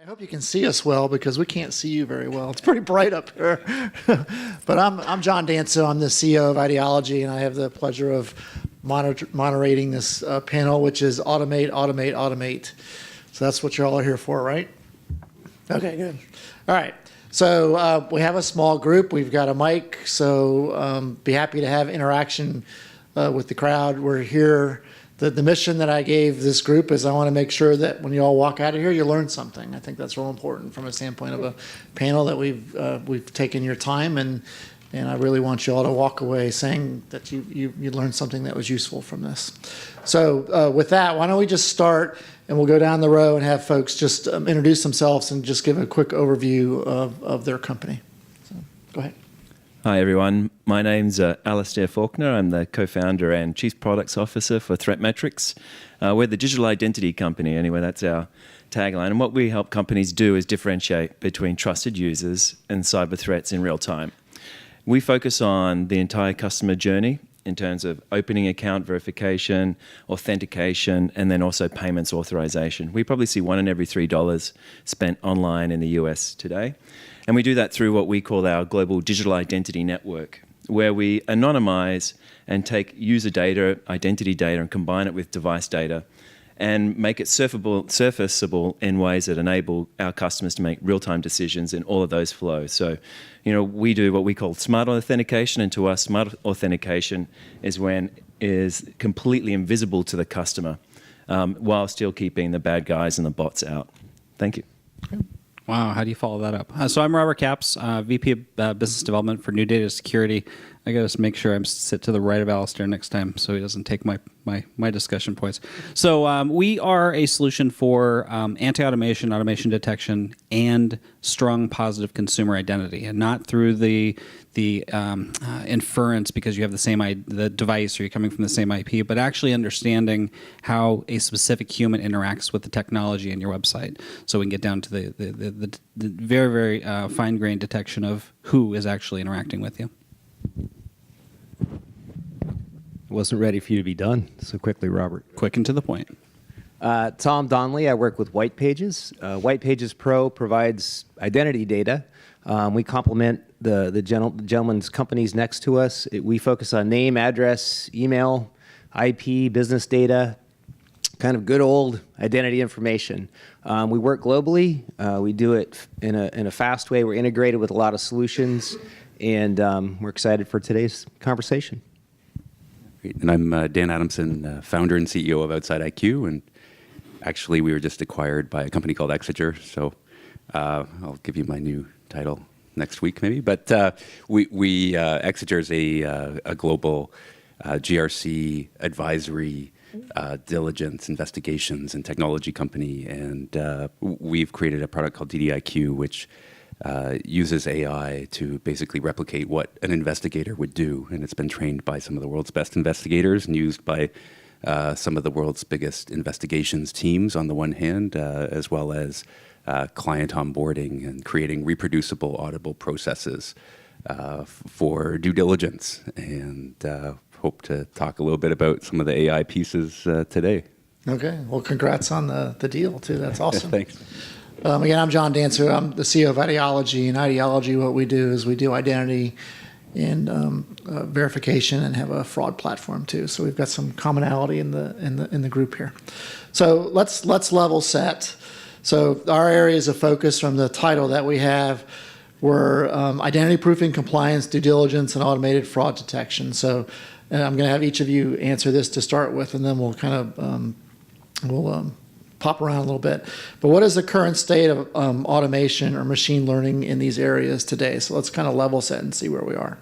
I hope you can see us well because we can't see you very well. It's pretty bright up here. But I'm John Dancu. I'm the CEO of IDology, and I have the pleasure of moderating this panel, which is Automate, Automate, Automate. So that's what you all are here for, right? Okay, good. All right. So we have a small group. We've got a mic, so be happy to have interaction with the crowd. We're here. The mission that I gave this group is I want to make sure that when you all walk out of here, you learn something. I think that's real important from a standpoint of a panel that we've taken your time, and I really want you all to walk away saying that you learned something that was useful from this. So with that, why don't we just start, and we'll go down the row and have folks just introduce themselves and just give a quick overview of their company. So go ahead. Hi, everyone. My name's Alisdair Faulkner. I'm the co-founder and chief products officer for ThreatMetrix. We're the digital identity company. Anyway, that's our tagline. And what we help companies do is differentiate between trusted users and cyber threats in real time. We focus on the entire customer journey in terms of opening account verification, authentication, and then also payments authorization. We probably see $1 in every $3 spent online in the US today. And we do that through what we call our global digital identity network, where we anonymize and take user data, identity data, and combine it with device data and make it surfaceable in ways that enable our customers to make real-time decisions in all of those flows. So, we do what we call smart authentication, and to us, smart authentication is when it is completely invisible to the customer while still keeping the bad guys and the bots out. Thank you. Okay. Wow, how do you follow that up? So I'm Robert Capps, VP of Business Development for NuData Security. I got to make sure I sit to the right of Alisdair next time so he doesn't take my discussion points. So we are a solution for anti-automation, automation detection, and strong positive consumer identity, and not through the inference because you have the device or you're coming from the same IP, but actually understanding how a specific human interacts with the technology in your website. So we can get down to the very, very fine-grained detection of who is actually interacting with you. Wasn't ready for you to be done so quickly, Robert. Quick and to the point. Tom Donlea. I work with Whitepages. Whitepages Pro provides identity data. We complement the gentleman's companies next to us. We focus on name, address, email, IP, business data, kind of good old identity information. We work globally. We do it in a fast way. We're integrated with a lot of solutions, and we're excited for today's conversation. And I'm Dan Adamson, founder and CEO of OutsideIQ, and actually we were just acquired by a company called Exeger, so I'll give you my new title next week maybe. But Exeger is a global GRC advisory, diligence, investigations, and technology company, and we've created a product called DDIQ, which uses AI to basically replicate what an investigator would do. And it's been trained by some of the world's best investigators and used by some of the world's biggest investigations teams on the one hand, as well as client onboarding and creating reproducible, auditable processes for due diligence. And hope to talk a little bit about some of the AI pieces today. Okay. Well, congrats on the deal, too. That's awesome. Thanks. Again, I'm John Dancu. I'm the CEO of IDology. And IDology, what we do is we do identity and verification and have a fraud platform too. So we've got some commonality in the group here. So let's level set. So our areas of focus from the title that we have were identity proofing, compliance, due diligence, and automated fraud detection. So I'm going to have each of you answer this to start with, and then we'll kind of pop around a little bit. But what is the current state of automation or machine learning in these areas today? So let's kind of level set and see where we are.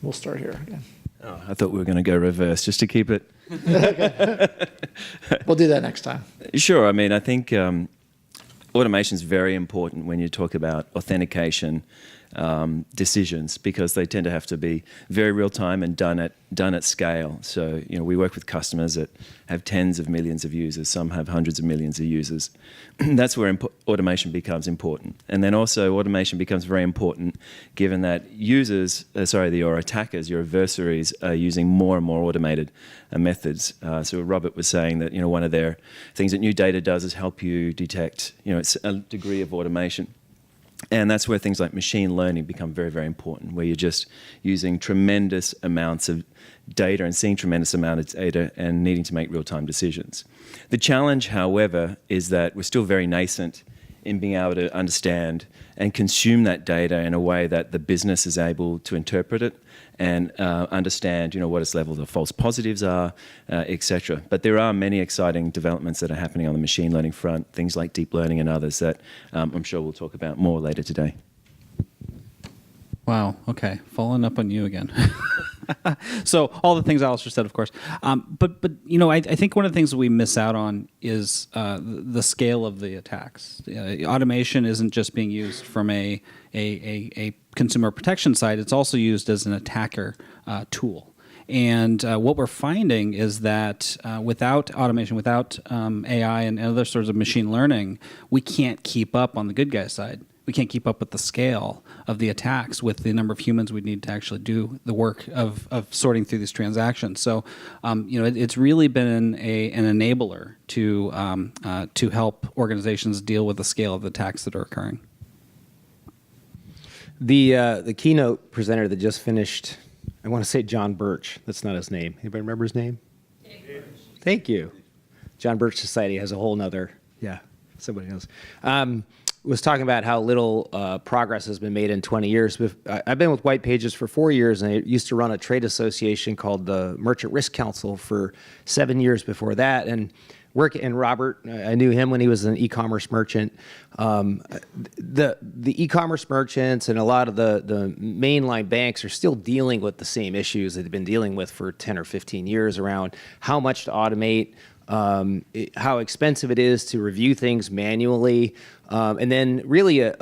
We'll start here again. Oh, I thought we were going to go reverse just to keep it. We'll do that next time. Sure. I mean, I think automation is very important when you talk about authentication. decisions, because they tend to have to be very real time and done at scale. So we work with customers that have tens of millions of users. Some have hundreds of millions of users. That's where automation becomes important. And then also automation becomes very important given that your attackers, your adversaries, are using more and more automated methods. So Robert was saying that one of their things that NuData does is help you detect it's a degree of automation. And that's where things like machine learning become very, very important, where you're just using tremendous amounts of data and seeing tremendous amount of data and needing to make real-time decisions. The challenge, however, is that we're still very nascent in being able to understand and consume that data in a way that the business is able to interpret it and understand, what its levels of false positives are, etc. But there are many exciting developments that are happening on the machine learning front, things like deep learning and others that I'm sure we'll talk about more later today. Wow. Okay. Following up on you again. So all the things Alistair said, of course. But I think one of the things that we miss out on is the scale of the attacks. Automation isn't just being used from a consumer protection side. It's also used as an attacker tool. And what we're finding is that without automation, without AI and other sorts of machine learning, we can't keep up on the good guy side. We can't keep up with the scale of the attacks with the number of humans we need to actually do the work of sorting through these transactions. So, it's really been an enabler to help organizations deal with the scale of the attacks that are occurring. The keynote presenter that just finished, I want to say John Birch. That's not his name. Anybody remember his name? Thank you. John Birch Society has a whole nother, somebody knows. Was talking about how little progress has been made in 20 years. I've been with Whitepages for 4 years, and I used to run a trade association called the Merchant Risk Council for 7 years before that. And Robert, I knew him when he was an e-commerce merchant. The e-commerce merchants and a lot of the mainline banks are still dealing with the same issues that they've been dealing with for 10 or 15 years around how much to automate, how expensive it is to review things manually, and then really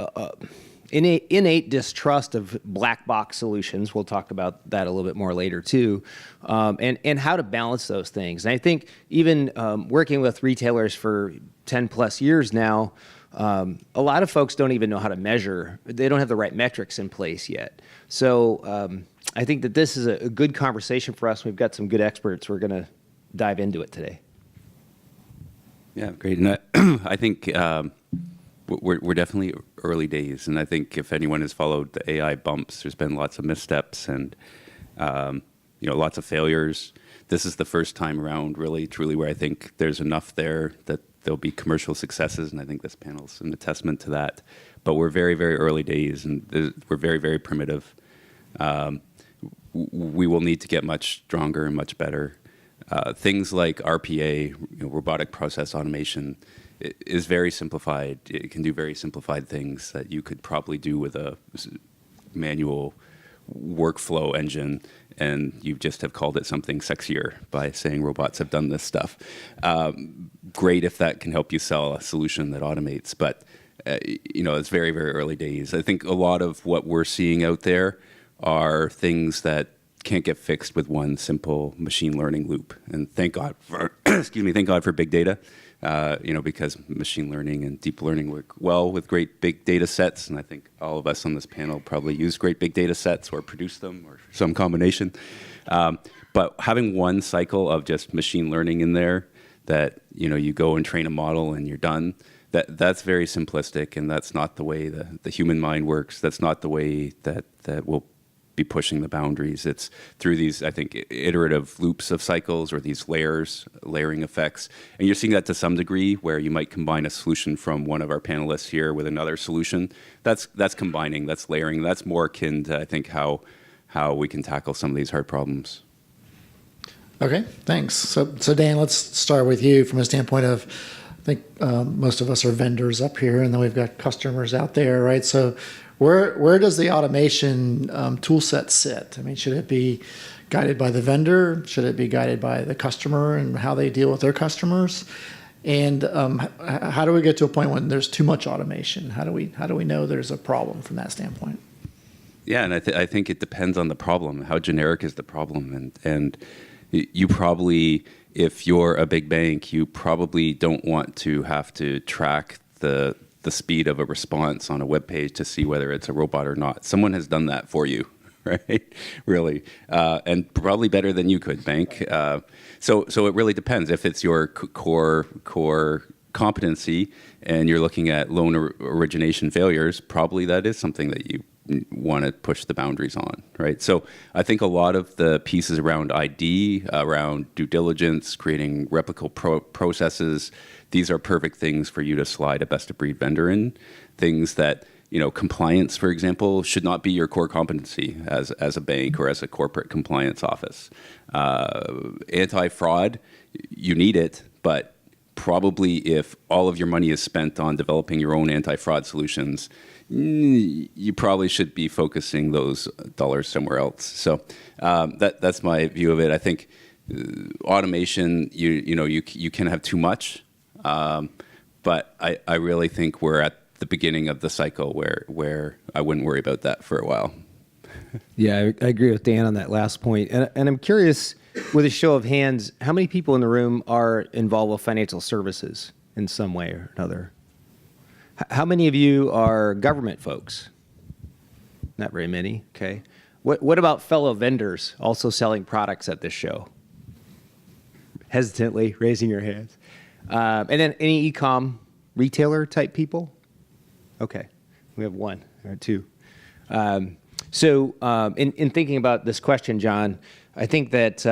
innate distrust of black box solutions. We'll talk about that a little bit more later too, and how to balance those things. And I think even working with retailers for 10 plus years now, a lot of folks don't even know how to measure. They don't have the right metrics in place yet. So I think that this is a good conversation for us. We've got some good experts. We're going to dive into it today. Yeah, great. And I think we're definitely early days. And I think if anyone has followed the AI bumps, there's been lots of missteps and lots of failures. This is the first time around, really, truly, where I think there's enough there that there'll be commercial successes. And I think this panel's an testament to that. But we're very, very early days, and we're very, very primitive. We will need to get much stronger and much better. Things like RPA, robotic process automation, is very simplified. It can do very simplified things that you could probably do with a manual workflow engine, and you just have called it something sexier by saying robots have done this stuff. Great if that can help you sell a solution that automates, but it's very, very early days. I think a lot of what we're seeing out there are things that can't get fixed with one simple machine learning loop. And thank God for thank God for big data, because machine learning and deep learning work well with great big data sets. And I think all of us on this panel probably use great big data sets or produce them or some combination. But having one cycle of just machine learning in there that, you go and train a model and you're done, that's very simplistic, and that's not the way the human mind works. That's not the way that we'll be pushing the boundaries. It's through these, I think, iterative loops of cycles or these layering effects. And you're seeing that to some degree where you might combine a solution from one of our panelists here with another solution. That's combining, that's layering. That's more akin to, I think, how we can tackle some of these hard problems. Okay, thanks. So Dan, let's start with you from a standpoint of, I think most of us are vendors up here, and then we've got customers out there, right? So where does the automation tool set sit? I mean, should it be guided by the vendor? Should it be guided by the customer and how they deal with their customers? And how do we get to a point when there's too much automation? How do we know there's a problem from that standpoint? Yeah, and I think it depends on the problem. How generic is the problem? And you probably, if you're a big bank, you probably don't want to have to track the speed of a response on a web page to see whether it's a robot or not. Someone has done that for you, right? Really, and probably better than you could, bank. So it really depends. If it's your core competency and you're looking at loan origination failures, probably that is something that you want to push the boundaries on, right? So I think a lot of the pieces around ID, around due diligence, creating replicable processes, these are perfect things for you to slide a best-of-breed vendor in. Things that, compliance, for example, should not be your core competency as a bank or as a corporate compliance office. Anti-fraud, you need it, but probably if all of your money is spent on developing your own anti-fraud solutions, you probably should be focusing those dollars somewhere else. So that's my view of it. I think automation, you can have too much, but I really think we're at the beginning of the cycle where I wouldn't worry about that for a while. Yeah, I agree with Dan on that last point. And I'm curious, with a show of hands, how many people in the room are involved with financial services in some way or another? How many of you are government folks? Not very many, okay. What about fellow vendors also selling products at this show? Hesitantly raising your hands. And then any e-com retailer type people? Okay, we have one or two. So in thinking about this question, John, I think that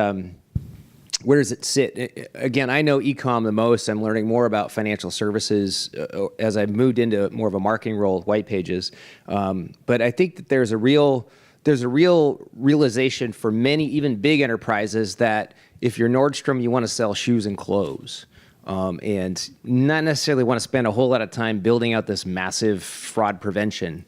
where does it sit? Again, I know e-com the most. I'm learning more about financial services as I've moved into more of a marketing role with Whitepages. But I think that there's a real realization for many, even big enterprises, that if you're Nordstrom, you want to sell shoes and clothes. And not necessarily want to spend a whole lot of time building out this massive fraud prevention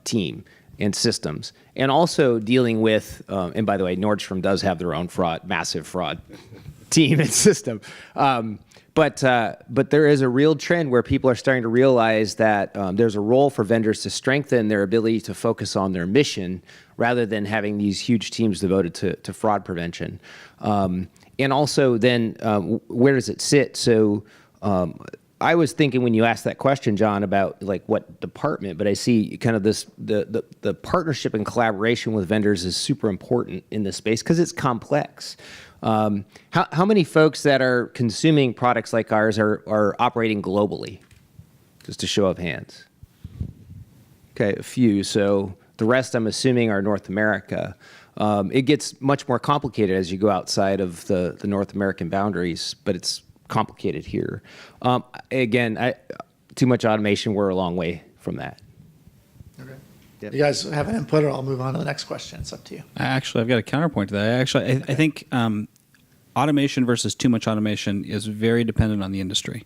team and systems, and also dealing with, and by the way, Nordstrom does have their own massive fraud team and system. But there is a real trend where people are starting to realize that there's a role for vendors to strengthen their ability to focus on their mission rather than having these huge teams devoted to fraud prevention. And also then, where does it sit? So I was thinking when you asked that question, John, about like what department, but I see kind of this, the partnership and collaboration with vendors is super important in this space because it's complex. How many folks that are consuming products like ours are operating globally? Just a show of hands. Okay, a few. So the rest, I'm assuming, are North America. It gets much more complicated as you go outside of the North American boundaries, but it's complicated here. Again, too much automation, we're a long way from that. Okay. Yep. You guys have an input, or I'll move on to the next question. It's up to you. Actually, I've got a counterpoint to that. I think automation versus too much automation is very dependent on the industry.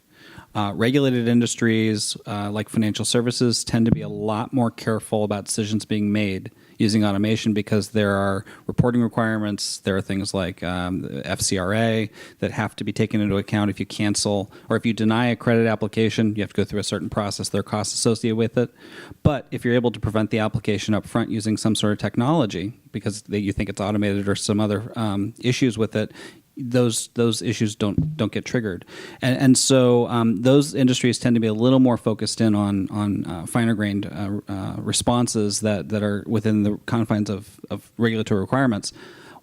Regulated industries like financial services tend to be a lot more careful about decisions being made using automation because there are reporting requirements. There are things like FCRA that have to be taken into account if you cancel or if you deny a credit application. You have to go through a certain process. There are costs associated with it. But if you're able to prevent the application up front using some sort of technology because you think it's automated or some other issues with it, those issues don't get triggered, and so those industries tend to be a little more focused in on finer grained responses that are within the confines of regulatory requirements.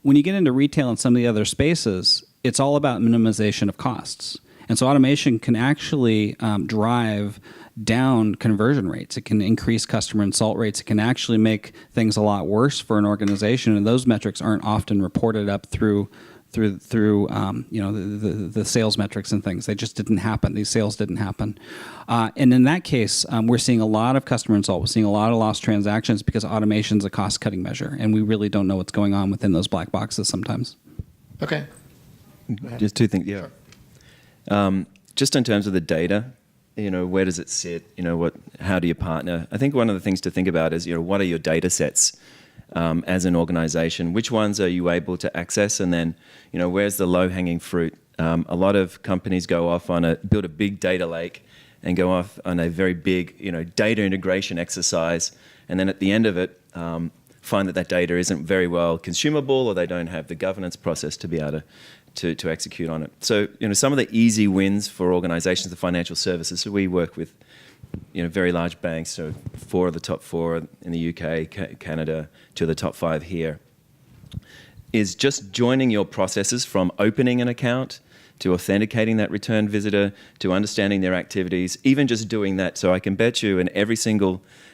When you get into retail and some of the other spaces, it's all about minimization of costs, and so automation can actually drive down conversion rates. It can increase customer insult rates. It can actually make things a lot worse for an organization, and those metrics aren't often reported up through the sales metrics and things. They just didn't happen. These sales didn't happen. And in that case, we're seeing a lot of customer insult. We're seeing a lot of lost transactions because automation is a cost-cutting measure, and we really don't know what's going on within those black boxes sometimes. Okay. Just two things, yeah. Just in terms of the data, where does it sit? How do you partner? I think one of the things to think about is, what are your data sets? As an organization, which ones are you able to access, and then where's the low-hanging fruit? A lot of companies go off build a big data lake, and go off on a very big, data integration exercise, and then at the end of it, find that data isn't very well consumable, or they don't have the governance process to be able to execute on it. So, some of the easy wins for organizations of financial services. So we work with, very large banks. So 4 of the top 4 in the UK, Canada, 2 of the top 5 here. Is just joining your processes from opening an account to authenticating that return visitor, to understanding their activities, even just doing that. So I can bet you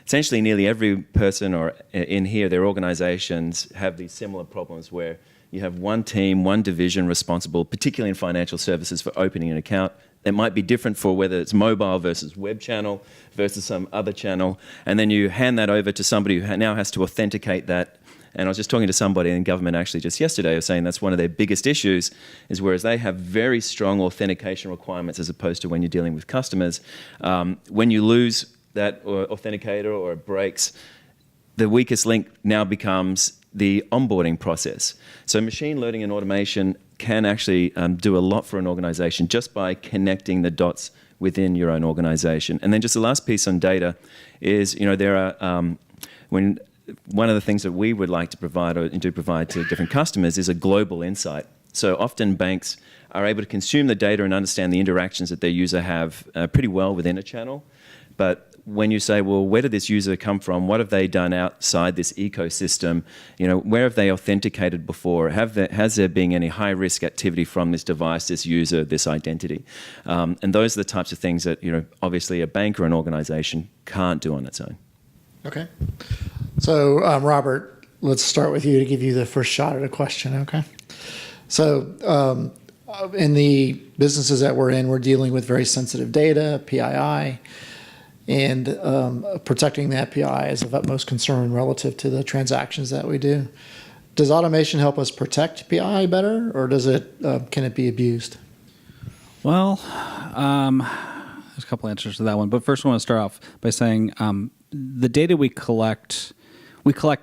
essentially nearly every person or in here, their organizations have these similar problems where you have one team, one division responsible, particularly in financial services, for opening an account. It might be different for whether it's mobile versus web channel versus some other channel. And then you hand that over to somebody who now has to authenticate that. And I was just talking to somebody in government actually just yesterday, was saying that's one of their biggest issues, is whereas they have very strong authentication requirements as opposed to when you're dealing with customers, when you lose that authenticator or it breaks, the weakest link now becomes the onboarding process. So machine learning and automation can actually do a lot for an organization just by connecting the dots within your own organization. And then just the last piece on data is, there are, one of the things that we would like to provide or do provide to different customers is a global insight. So often banks are able to consume the data and understand the interactions that their user have pretty well within a channel. But when you say, well, where did this user come from? What have they done outside this ecosystem? Where have they authenticated before? Has there been any high-risk activity from this device, this user, this identity? And those are the types of things that, obviously a bank or an organization can't do on its own. Okay. So, Robert, let's start with you to give you the first shot at a question, okay? So, in the businesses that we're in, we're dealing with very sensitive data, PII, and protecting that PII is of utmost concern relative to the transactions that we do. Does automation help us protect PII better, or can it be abused? Well, there's a couple answers to that one. But first I want to start off by saying the data we collect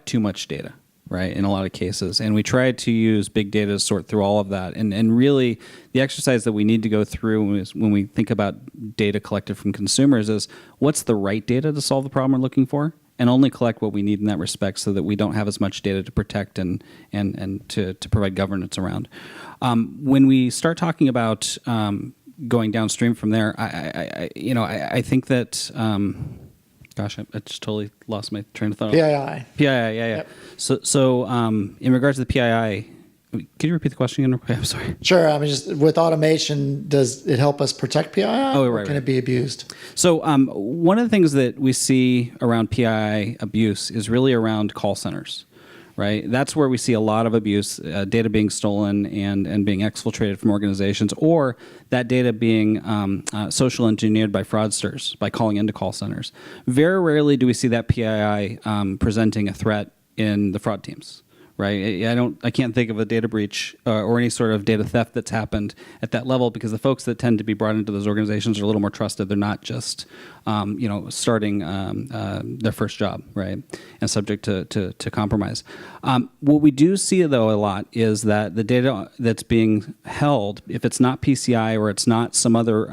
too much data, right, in a lot of cases. And we try to use big data to sort through all of that. And really, the exercise that we need to go through when we think about data collected from consumers is what's the right data to solve the problem we're looking for, and only collect what we need in that respect so that we don't have as much data to protect and to provide governance around. When we start talking about going downstream from there, I think that... Gosh, I just totally lost my train of thought. PII. PII, yeah. Yep. So in regards to the PII, can you repeat the question again? I'm sorry. Sure. I mean, just with automation, does it help us protect PII, or can it be abused? So one of the things that we see around PII abuse is really around call centers. Right, that's where we see a lot of abuse, data being stolen and being exfiltrated from organizations, or that data being social engineered by fraudsters by calling into call centers. Very rarely do we see that PII presenting a threat in the fraud teams. Right, I can't think of a data breach or any sort of data theft that's happened at that level, because the folks that tend to be brought into those organizations are a little more trusted. They're not just starting their first job, right, and subject to compromise. What we do see though a lot is that the data that's being held, if it's not PCI or it's not some other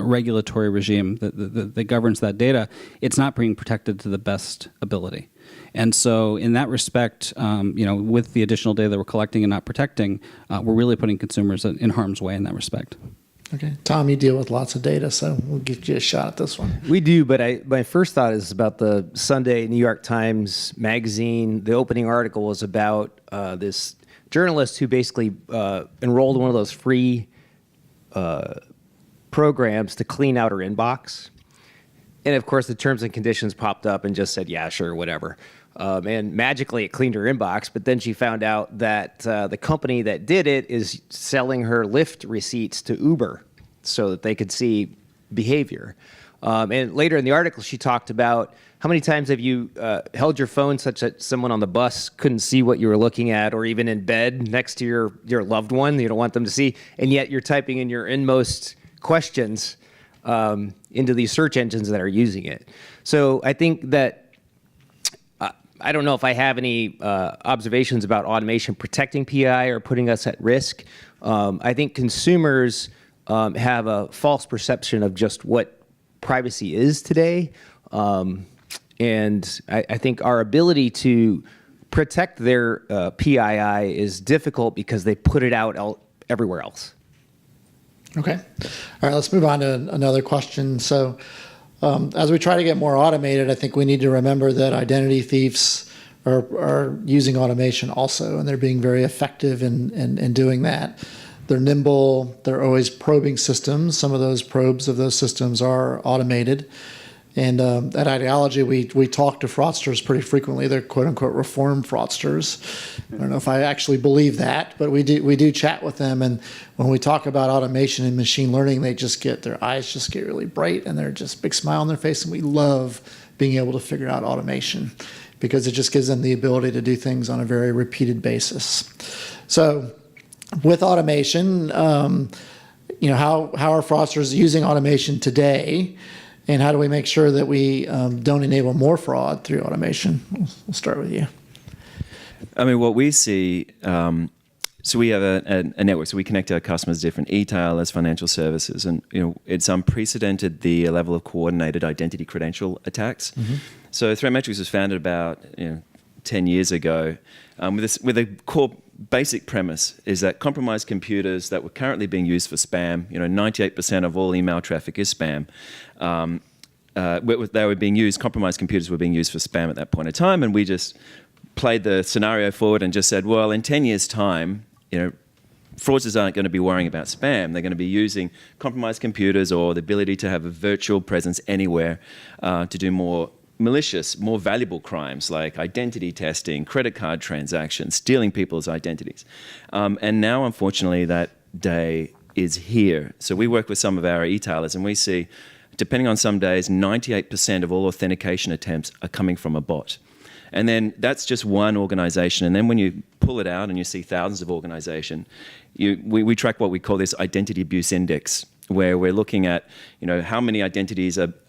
regulatory regime that governs that data, it's not being protected to the best ability. And so in that respect, with the additional data that we're collecting and not protecting, we're really putting consumers in harm's way in that respect. Okay. Tom, you deal with lots of data, so we'll give you a shot at this one. We do, but my first thought is about the Sunday New York Times magazine. The opening article was about this journalist who basically enrolled in one of those free programs to clean out her inbox. And of course, the terms and conditions popped up and just said, yeah, sure, whatever. And magically it cleaned her inbox, but then she found out that the company that did it is selling her Lyft receipts to Uber so that they could see behavior. And later in the article, she talked about how many times have you held your phone such that someone on the bus couldn't see what you were looking at, or even in bed next to your loved one, you don't want them to see, and yet you're typing in your inmost questions into these search engines that are using it. So I think that I don't know if I have any observations about automation protecting PII or putting us at risk. I think consumers have a false perception of just what privacy is today. And I think our ability to protect their PII is difficult because they put it out everywhere else. Okay. All right, let's move on to another question. So as we try to get more automated, I think we need to remember that identity thieves are using automation also, and they're being very effective in doing that. They're nimble. They're always probing systems. Some of those probes of those systems are automated. And at IDology, we talk to fraudsters pretty frequently. They're quote-unquote reform fraudsters. I don't know if I actually believe that, but we do chat with them. And when we talk about automation and machine learning, their eyes just get really bright, and they're just big smile on their face. And we love being able to figure out automation because it just gives them the ability to do things on a very repeated basis. So with automation, how are fraudsters using automation today? And how do we make sure that we don't enable more fraud through automation? We'll start with you. I mean, what we see, so we have a network, so we connect our customers to different e-tailers, financial services, and it's unprecedented the level of coordinated identity credential attacks. Mm-hmm. So ThreatMetrix was founded about 10 years ago with a core basic premise is that compromised computers that were currently being used for spam, 98% of all email traffic is spam. They were being used, compromised computers were being used for spam at that point in time, and we just played the scenario forward and just said, well, in 10 years' time, fraudsters aren't going to be worrying about spam. They're going to be using compromised computers or the ability to have a virtual presence anywhere to do more malicious, more valuable crimes like identity testing, credit card transactions, stealing people's identities. And now, unfortunately, that day is here. So we work with some of our e-tailers and we see, depending on some days, 98% of all authentication attempts are coming from a bot. And then that's just one organization. And then when you pull it out and you see thousands of organizations, we track what we call this identity abuse index, where we're looking at, how many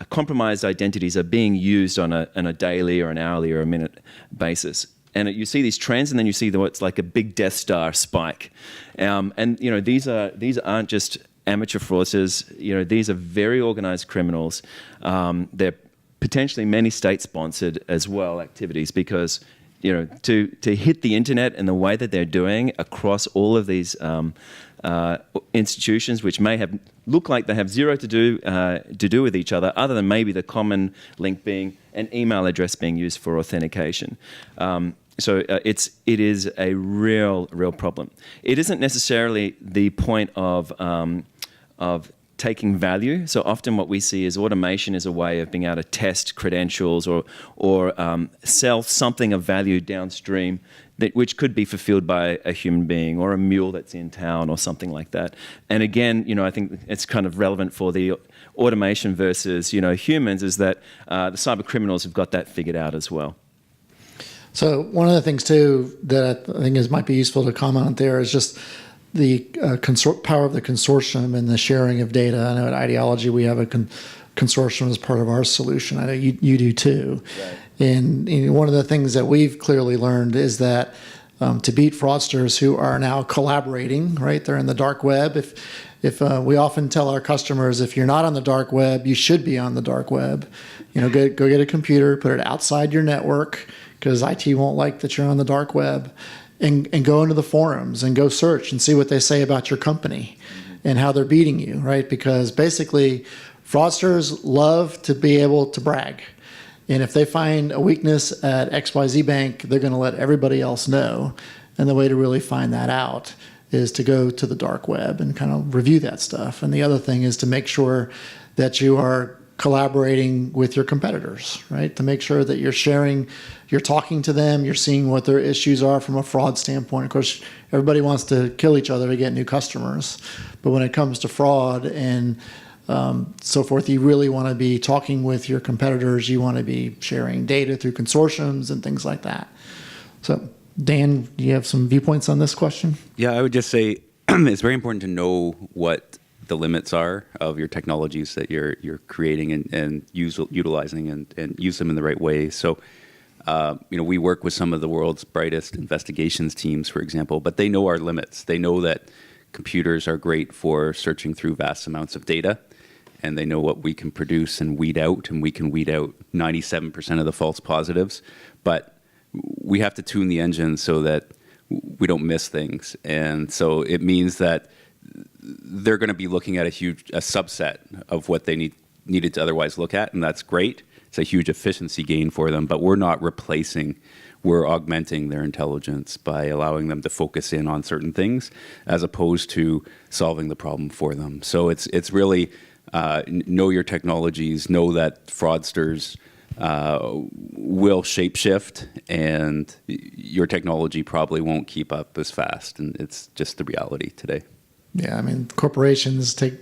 compromised identities are being used on a daily or an hourly or a minute basis. And you see these trends, and then you see what's like a big Death Star spike. These aren't just amateur fraudsters. These are very organized criminals. They're potentially many state-sponsored as well activities because to hit the internet in the way that they're doing across all of these institutions, which may look like they have zero to do with each other than maybe the common link being an email address being used for authentication. So it is a real problem. It isn't necessarily the point of taking value. So often what we see is automation is a way of being able to test credentials or sell something of value downstream which could be fulfilled by a human being or a mule that's in town or something like that. And again, I think it's kind of relevant for the automation versus, humans is that the cyber criminals have got that figured out as well. So one of the things, too, that I think might be useful to comment on there is just the power of the consortium and the sharing of data. I know at IDology we have a consortium as part of our solution. I know you do, too. Right. And one of the things that we've clearly learned is that to beat fraudsters who are now collaborating, right? They're in the dark web. If we often tell our customers, if you're not on the dark web, you should be on the dark web. Go get a computer, put it outside your network, because IT won't like that you're on the dark web, and go into the forums and go search and see what they say about your company and how they're beating you, right? Because basically, fraudsters love to be able to brag. And if they find a weakness at XYZ Bank, they're going to let everybody else know. And the way to really find that out is to go to the dark web and kind of review that stuff. And the other thing is to make sure that you are collaborating with your competitors, right? To make sure that you're talking to them, you're seeing what their issues are from a fraud standpoint. Of course, everybody wants to kill each other to get new customers. But when it comes to fraud and so forth, you really want to be talking with your competitors. You want to be sharing data through consortiums and things like that. So, Dan, do you have some viewpoints on this question? Yeah, I would just say it's very important to know what the limits are of your technologies that you're creating and utilizing and use them in the right way. So, we work with some of the world's brightest investigations teams, for example, but they know our limits. They know that computers are great for searching through vast amounts of data. and they know what we can produce and weed out, and we can weed out 97% of the false positives. But we have to tune the engine so that we don't miss things. And so it means that they're going to be looking at a subset of what they needed to otherwise look at, and that's great. It's a huge efficiency gain for them, but we're not replacing, we're augmenting their intelligence by allowing them to focus in on certain things as opposed to solving the problem for them. So it's really know your technologies, know that fraudsters will shapeshift, and your technology probably won't keep up as fast, and it's just the reality today. Yeah, I mean, corporations take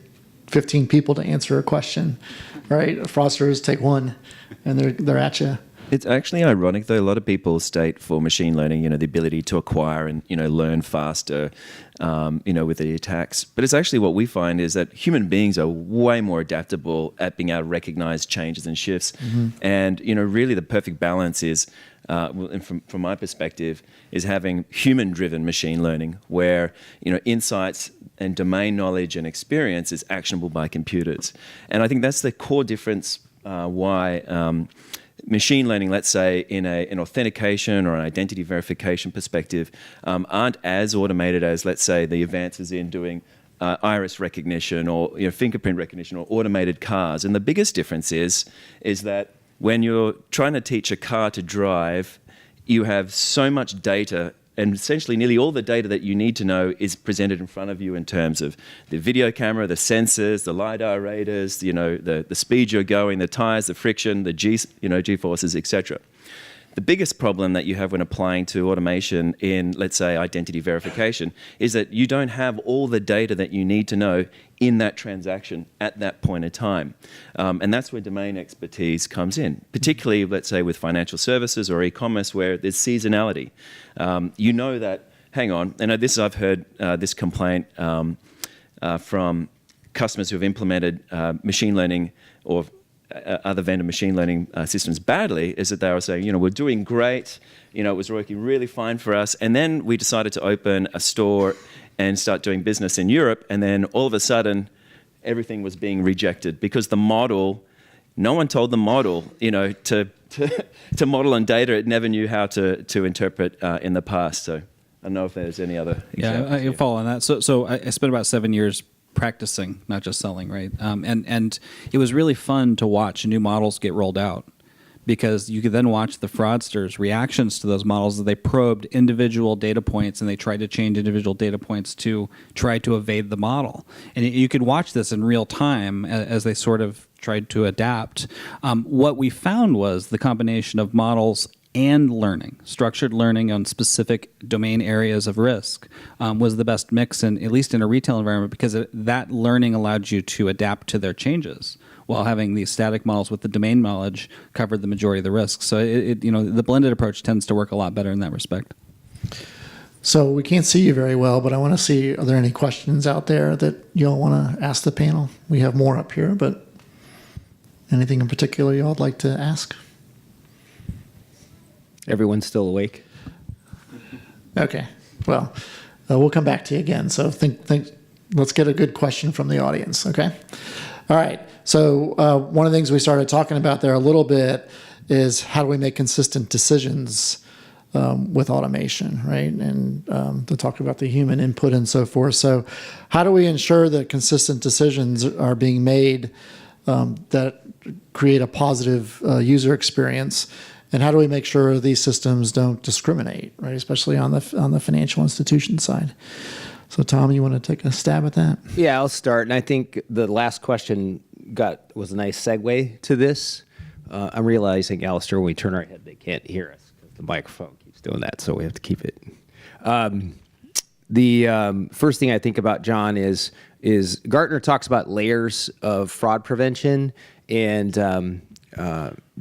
15 people to answer a question, right? Fraudsters take one, and they're at you. It's actually ironic, though. A lot of people state for machine learning, the ability to acquire and, learn faster, with the attacks. But it's actually what we find is that human beings are way more adaptable at being able to recognize changes and shifts. Mm-hmm. And, really the perfect balance is, and from my perspective, is having human-driven machine learning where, insights and domain knowledge and experience is actionable by computers. And I think that's the core difference why machine learning, let's say, in an authentication or an identity verification perspective, aren't as automated as, let's say, the advances in doing iris recognition or fingerprint recognition or automated cars. And the biggest difference is that when you're trying to teach a car to drive, you have so much data, and essentially nearly all the data that you need to know is presented in front of you in terms of the video camera, the sensors, the LiDAR radars, the speed you're going, the tires, the friction, the G-forces, etc. The biggest problem that you have when applying to automation in, let's say, identity verification is that you don't have all the data that you need to know in that transaction at that point in time. And that's where domain expertise comes in, particularly, let's say, with financial services or e-commerce where there's seasonality. That, hang on, and I've heard this complaint from customers who have implemented machine learning or other vendor machine learning systems badly, is that they were saying, we're doing great, it was working really fine for us, and then we decided to open a store and start doing business in Europe, and then all of a sudden, everything was being rejected because the model, no one told the model, to model on data it never knew how to interpret in the past. So I don't know if there's any other examples. Yeah, I follow on that. So I spent about 7 years practicing, not just selling, right? And it was really fun to watch new models get rolled out because you could then watch the fraudsters' reactions to those models as they probed individual data points and they tried to change individual data points to try to evade the model. And you could watch this in real time as they sort of tried to adapt. What we found was the combination of models and learning, structured learning on specific domain areas of risk was the best mix, at least in a retail environment, because that learning allowed you to adapt to their changes while having these static models with the domain knowledge covered the majority of the risks. So the blended approach tends to work a lot better in that respect. So we can't see you very well, but I want to see, are there any questions out there that y'all want to ask the panel? We have more up here, but anything in particular y'all would like to ask? Everyone's still awake? Okay. Well, we'll come back to you again. So let's get a good question from the audience, okay? All right. So one of the things we started talking about there a little bit is how do we make consistent decisions with automation, right? And to talk about the human input and so forth. So how do we ensure that consistent decisions are being made that create a positive user experience? And how do we make sure these systems don't discriminate, right? Especially on the financial institution side. So, Tom, you want to take a stab at that? Yeah, I'll start. And I think the last question was a nice segue to this. I'm realizing, Alisdair, when we turn our head, they can't hear us because the microphone keeps doing that, so we have to keep it. The first thing I think about, John, is Gartner talks about layers of fraud prevention, and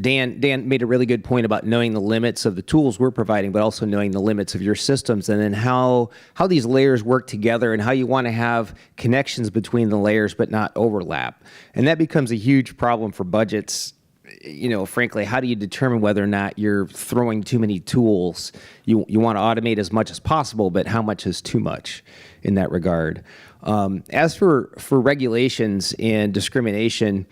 Dan made a really good point about knowing the limits of the tools we're providing, but also knowing the limits of your systems, and then how these layers work together and how you want to have connections between the layers but not overlap. And that becomes a huge problem for budgets frankly, how do you determine whether or not you're throwing too many tools? You want to automate as much as possible, but how much is too much in that regard? As for regulations and discrimination,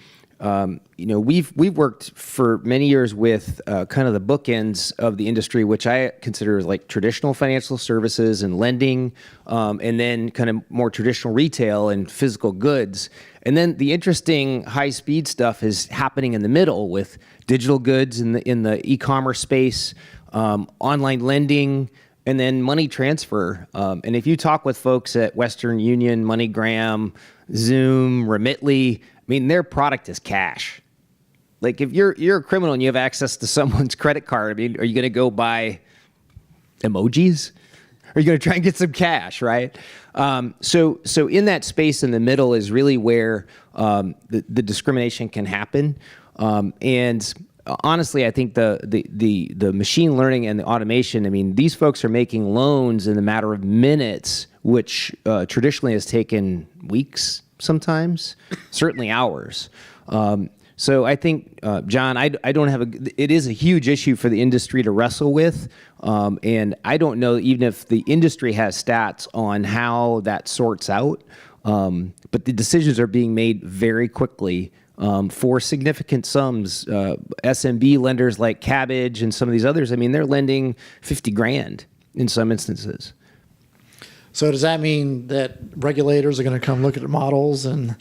we've worked for many years with kind of the bookends of the industry, which I consider as like traditional financial services and lending, and then kind of more traditional retail and physical goods. And then the interesting high-speed stuff is happening in the middle with digital goods in the e-commerce space, online lending, and then money transfer. And if you talk with folks at Western Union, MoneyGram, Zoom, Remitly, I mean, their product is cash. Like if you're a criminal and you have access to someone's credit card, I mean, are you going to go buy emojis? Are you going to try and get some cash, right? So in that space in the middle is really where the discrimination can happen. And honestly, I think the machine learning and the automation, I mean, these folks are making loans in a matter of minutes, which traditionally has taken weeks sometimes, certainly hours. So I think, John, I don't have it is a huge issue for the industry to wrestle with. And I don't know even if the industry has stats on how that sorts out. But the decisions are being made very quickly for significant sums. SMB lenders like Cabbage and some of these others, I mean, they're lending 50 grand in some instances. So does that mean that regulators are going to come look at the models and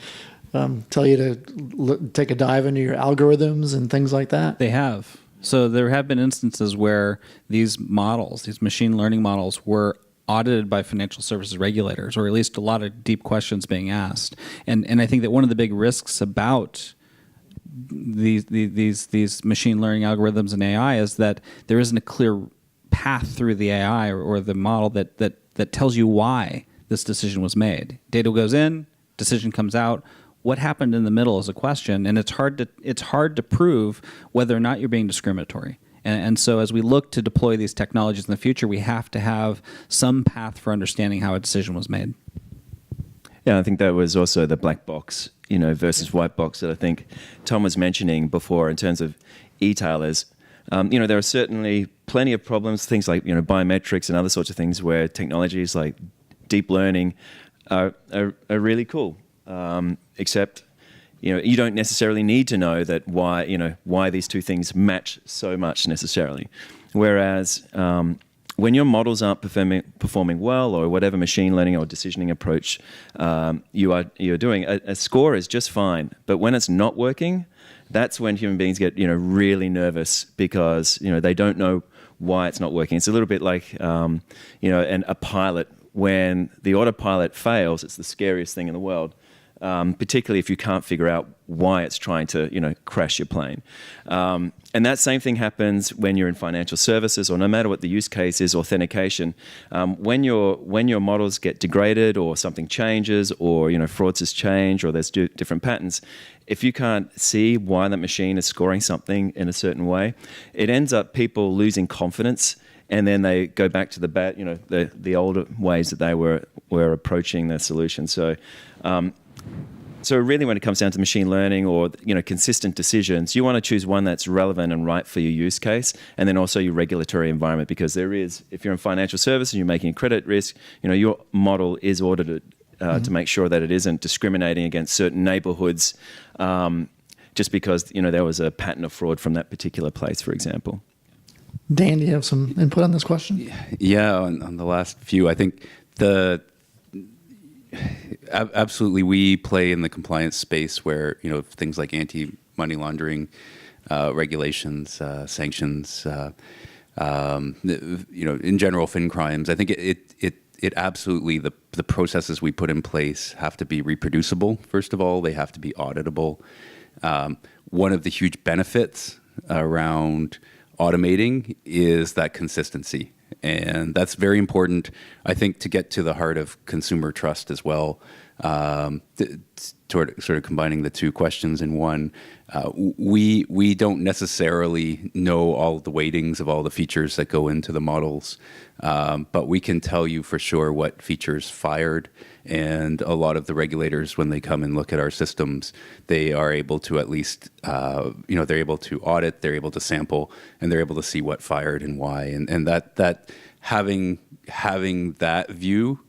tell you to take a dive into your algorithms and things like that? They have. So there have been instances where these models, these machine learning models, were audited by financial services regulators, or at least a lot of deep questions being asked. And I think that one of the big risks about these machine learning algorithms and AI is that there isn't a clear path through the AI or the model that tells you why this decision was made. Data goes in, decision comes out. What happened in the middle is a question, and it's hard to prove whether or not you're being discriminatory. And so as we look to deploy these technologies in the future, we have to have some path for understanding how a decision was made. Yeah, I think that was also the black box, versus white box that I think Tom was mentioning before in terms of e-tailers. There are certainly plenty of problems, things like biometrics and other sorts of things where technologies like deep learning are really cool. Except, you don't necessarily need to know that why these two things match so much necessarily. Whereas when your models aren't performing well, or whatever machine learning or decisioning approach you're doing, a score is just fine. But when it's not working, that's when human beings get really nervous because they don't know why it's not working. It's a little bit like a pilot. When the autopilot fails, it's the scariest thing in the world. Particularly if you can't figure out why it's trying to, crash your plane. And that same thing happens when you're in financial services, or no matter what the use case is, authentication. When your models get degraded, or something changes, or fraudsters change, or there's different patterns, if you can't see why that machine is scoring something in a certain way, it ends up people losing confidence. And then they go back to the older ways that they were approaching the solution. So really, when it comes down to machine learning or consistent decisions, you want to choose one that's relevant and right for your use case, and then also your regulatory environment. Because if you're in financial services and you're making a credit risk, your model is audited to make sure that it isn't discriminating against certain neighborhoods, just because there was a pattern of fraud from that particular place, for example. Dan, do you have some input on this question? Yeah, on the last few, I think absolutely we play in the compliance space where things like anti-money laundering regulations, sanctions, in general fin crimes. I think it absolutely the processes we put in place have to be reproducible. First of all, they have to be auditable. One of the huge benefits around automating is that consistency. And that's very important, I think, to get to the heart of consumer trust as well. sort of combining the two questions in one. We don't necessarily know all the weightings of all the features that go into the models, but we can tell you for sure what features fired. And a lot of the regulators, when they come and look at our systems, they are able to at least, they're able to audit, they're able to sample, and they're able to see what fired and why. And that having that view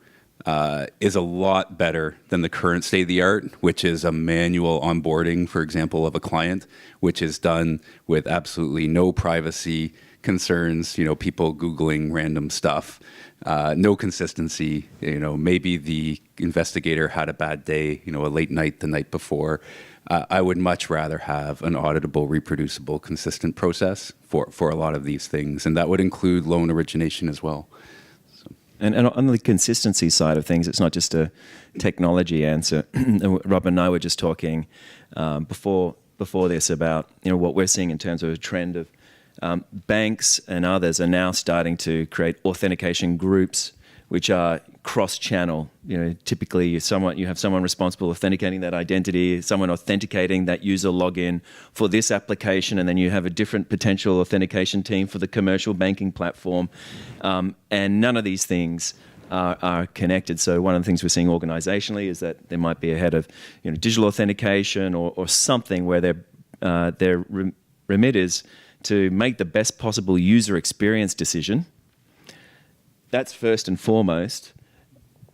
is a lot better than the current state of the art, which is a manual onboarding, for example, of a client, which is done with absolutely no privacy concerns, people Googling random stuff, no consistency, maybe the investigator had a bad day, a late night the night before. I would much rather have an auditable, reproducible, consistent process for a lot of these things. And that would include loan origination as well. And on the consistency side of things, it's not just a technology answer. Rob and I were just talking before this about what we're seeing in terms of a trend of banks and others are now starting to create authentication groups which are cross-channel. Typically you have someone responsible authenticating that identity, someone authenticating that user login for this application, and then you have a different potential authentication team for the commercial banking platform. And none of these things are connected. So one of the things we're seeing organizationally is that there might be a head of digital authentication or something where their remit is to make the best possible user experience decision. That's first and foremost.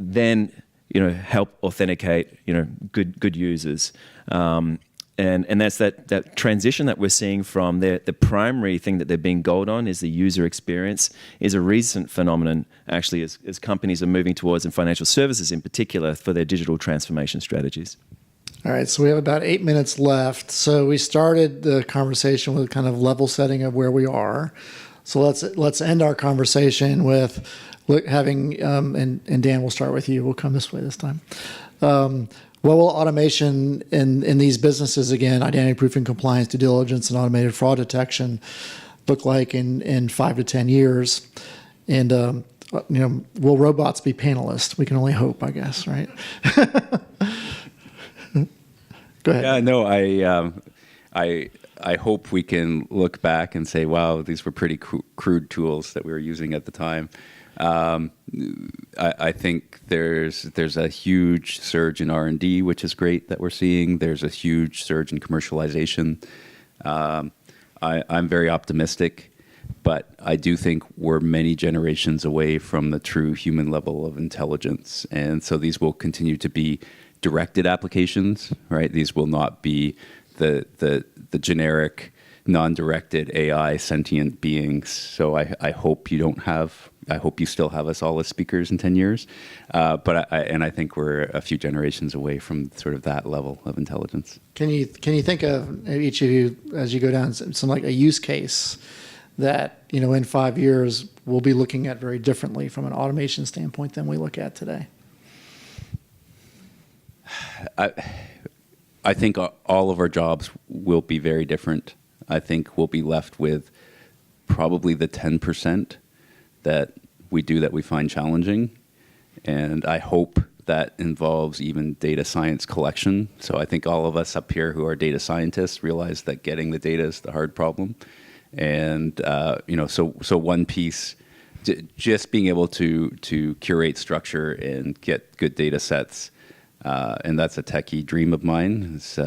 Then, help authenticate, good users. And that's that transition that we're seeing from the primary thing that they're being gold on is the user experience is a recent phenomenon, actually, as companies are moving towards, in financial services in particular, for their digital transformation strategies. All right, so we have about 8 minutes left. So we started the conversation with kind of level setting of where we are. So let's end our conversation with having, and Dan, we'll start with you. We'll come this way this time. What will automation in these businesses, again, identity proof and compliance, due diligence, and automated fraud detection, look like in 5 to 10 years? And will robots be panelists? We can only hope, I guess, right? Go ahead. Yeah, no, I hope we can look back and say, wow, these were pretty crude tools that we were using at the time. I think there's a huge surge in R&D, which is great that we're seeing. There's a huge surge in commercialization. I'm very optimistic, but I do think we're many generations away from the true human level of intelligence. And so these will continue to be directed applications, right? These will not be the generic, non-directed AI sentient beings. So I hope you still have us all as speakers in 10 years. But I think we're a few generations away from sort of that level of intelligence. Can you think of, each of you, as you go down, some like a use case that, in 5 years we'll be looking at very differently from an automation standpoint than we look at today? I think all of our jobs will be very different. I think we'll be left with probably the 10% that we do that we find challenging. And I hope that involves even data science collection. So I think all of us up here who are data scientists realize that getting the data is the hard problem. And, so one piece, just being able to curate structure and get good data sets, and that's a techie dream of mine. It's,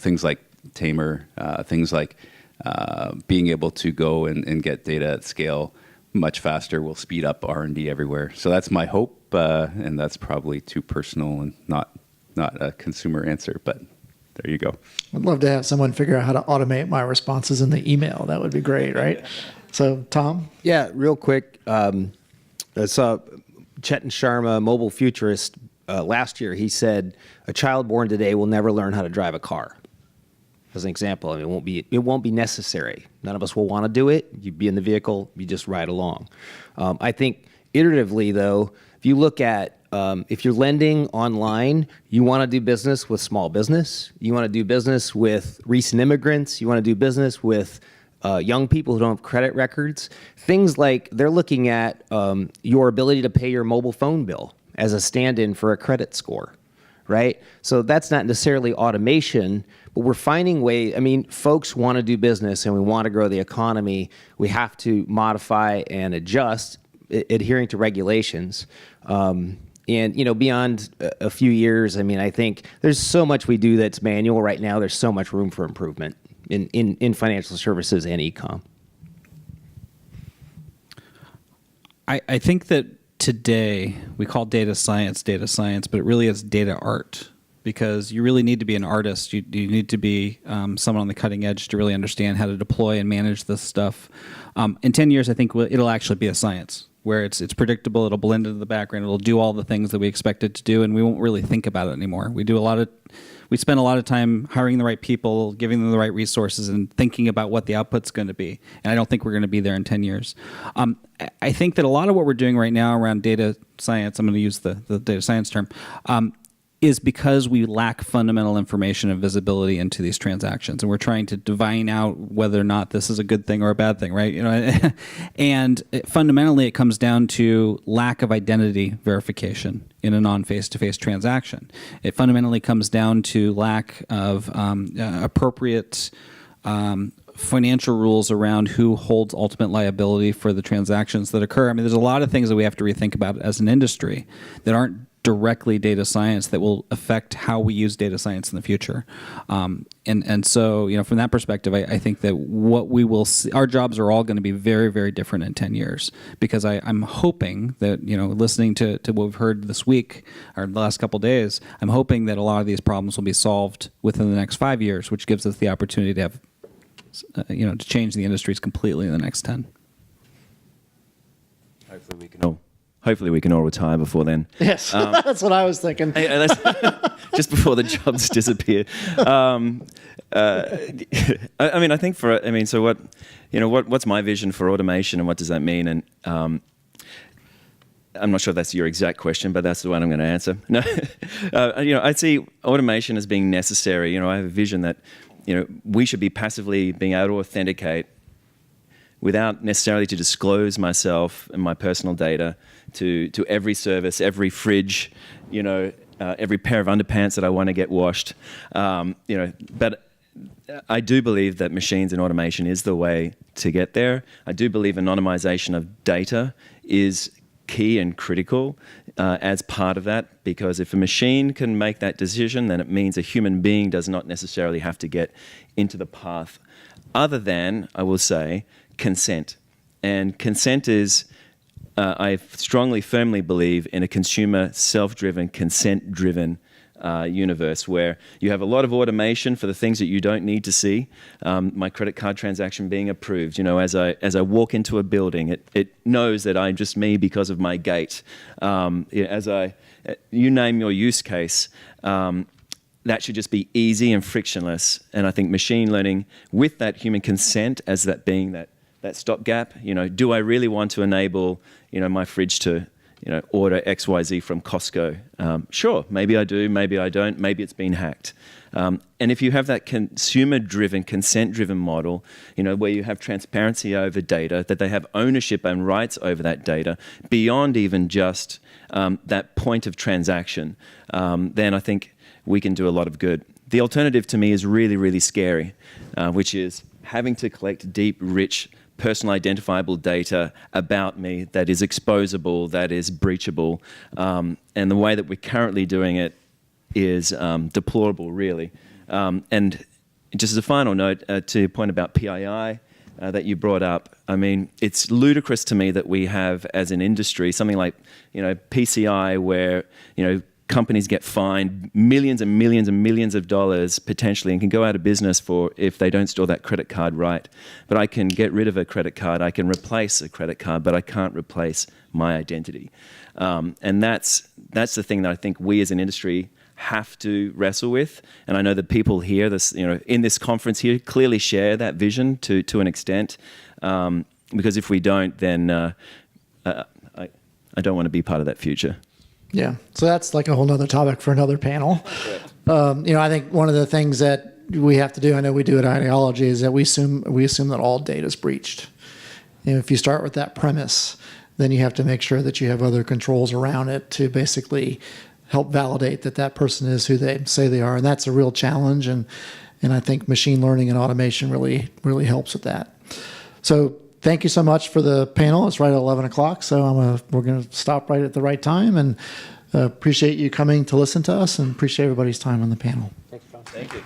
things like Tamer, things like being able to go and get data at scale much faster will speed up R&D everywhere. So that's my hope, and that's probably too personal and not a consumer answer, but there you go. I'd love to have someone figure out how to automate my responses in the email. That would be great, right? So, Tom? Yeah, real quick. I saw Chetan Sharma, mobile futurist, last year. He said, a child born today will never learn how to drive a car. As an example, it won't be necessary. None of us will want to do it. You be in the vehicle, you just ride along. I think iteratively, though, if you look at if you're lending online, you want to do business with small business. You want to do business with recent immigrants. You want to do business with young people who don't have credit records. Things like they're looking at your ability to pay your mobile phone bill as a stand-in for a credit score, right? So that's not necessarily automation, but we're finding ways. I mean, folks want to do business and we want to grow the economy. We have to modify and adjust, adhering to regulations. And, you know, beyond a few years, I mean, I think there's so much we do that's manual right now. There's so much room for improvement in financial services and e-com. I think that today we call data science, but it really is data art, because you really need to be an artist. You need to be someone on the cutting edge to really understand how to deploy and manage this stuff. In 10 years, I think it'll actually be a science where it's predictable, it'll blend into the background, it'll do all the things that we expect it to do, and we won't really think about it anymore. We spend a lot of time hiring the right people, giving them the right resources, and thinking about what the output's going to be. And I don't think we're going to be there in 10 years. I think that a lot of what we're doing right now around data science, I'm going to use the data science term, is because we lack fundamental information and visibility into these transactions, and we're trying to divine out whether or not this is a good thing or a bad thing, right? You know, and fundamentally, it comes down to lack of identity verification in a non-face-to-face transaction. It fundamentally comes down to lack of appropriate financial rules around who holds ultimate liability for the transactions that occur. I mean, there's a lot of things that we have to rethink about as an industry that aren't directly data science that will affect how we use data science in the future. And so, you know, from that perspective, I think that what we will see, our jobs are all going to be very, very different in 10 years, because I'm hoping that, you know, listening to what we've heard this week or the last couple of days, I'm hoping that a lot of these problems will be solved within the next 5 years, which gives us the opportunity to have, you know, to change the industries completely in the next 10. Hopefully we can all retire before then. Yes, that's what I was thinking. Just before the jobs disappear. I mean, I think so what, you know, what's my vision for automation and what does that mean? And I'm not sure if that's your exact question, but that's the one I'm going to answer. No, you know, I see automation as being necessary. You know, I have a vision that, you know, we should be passively being able to authenticate without necessarily to disclose myself and my personal data to every service, every fridge, you know, every pair of underpants that I want to get washed. You know, but I do believe that machines and automation is the way to get there. I do believe anonymization of data is key and critical as part of that, because if a machine can make that decision, then it means a human being does not necessarily have to get into the path, other than, I will say, consent. And consent is, I strongly, firmly believe in a consumer, self-driven, consent-driven universe where you have a lot of automation for the things that you don't need to see. My credit card transaction being approved, you know, as I walk into a building, it knows that I'm just me because of my gait. You name your use case, that should just be easy and frictionless. And I think machine learning with that human consent as that being that stopgap, you know, do I really want to enable, you know, my fridge to, you know, order XYZ from Costco? Sure, maybe I do, maybe I don't, maybe it's been hacked. And if you have that consumer-driven, consent-driven model, you know, where you have transparency over data, that they have ownership and rights over that data beyond even just that point of transaction, then I think we can do a lot of good. The alternative to me is really, really scary, which is having to collect deep, rich, personal identifiable data about me that is exposable, that is breachable. And the way that we're currently doing it is deplorable, really. And just as a final note, to your point about PII that you brought up, I mean, it's ludicrous to me that we have, as an industry, something like, you know, PCI, where, you know, companies get fined millions and millions and millions of dollars potentially and can go out of business if they don't store that credit card right. But I can get rid of a credit card, I can replace a credit card, but I can't replace my identity. And that's the thing that I think we as an industry have to wrestle with. And I know that people here, in this conference here, clearly share that vision to an extent. Because if we don't, then I don't want to be part of that future. Yeah, so that's like a whole nother topic for another panel. You know, I think one of the things that we have to do, I know we do at IDology, is that we assume that all data is breached. And if you start with that premise, then you have to make sure that you have other controls around it to basically help validate that that person is who they say they are. And that's a real challenge. And I think machine learning and automation really helps with that. So thank you so much for the panel. It's right at 11 o'clock. So we're going to stop right at the right time, and appreciate you coming to listen to us, and appreciate everybody's time on the panel. Thanks, John. Thank you.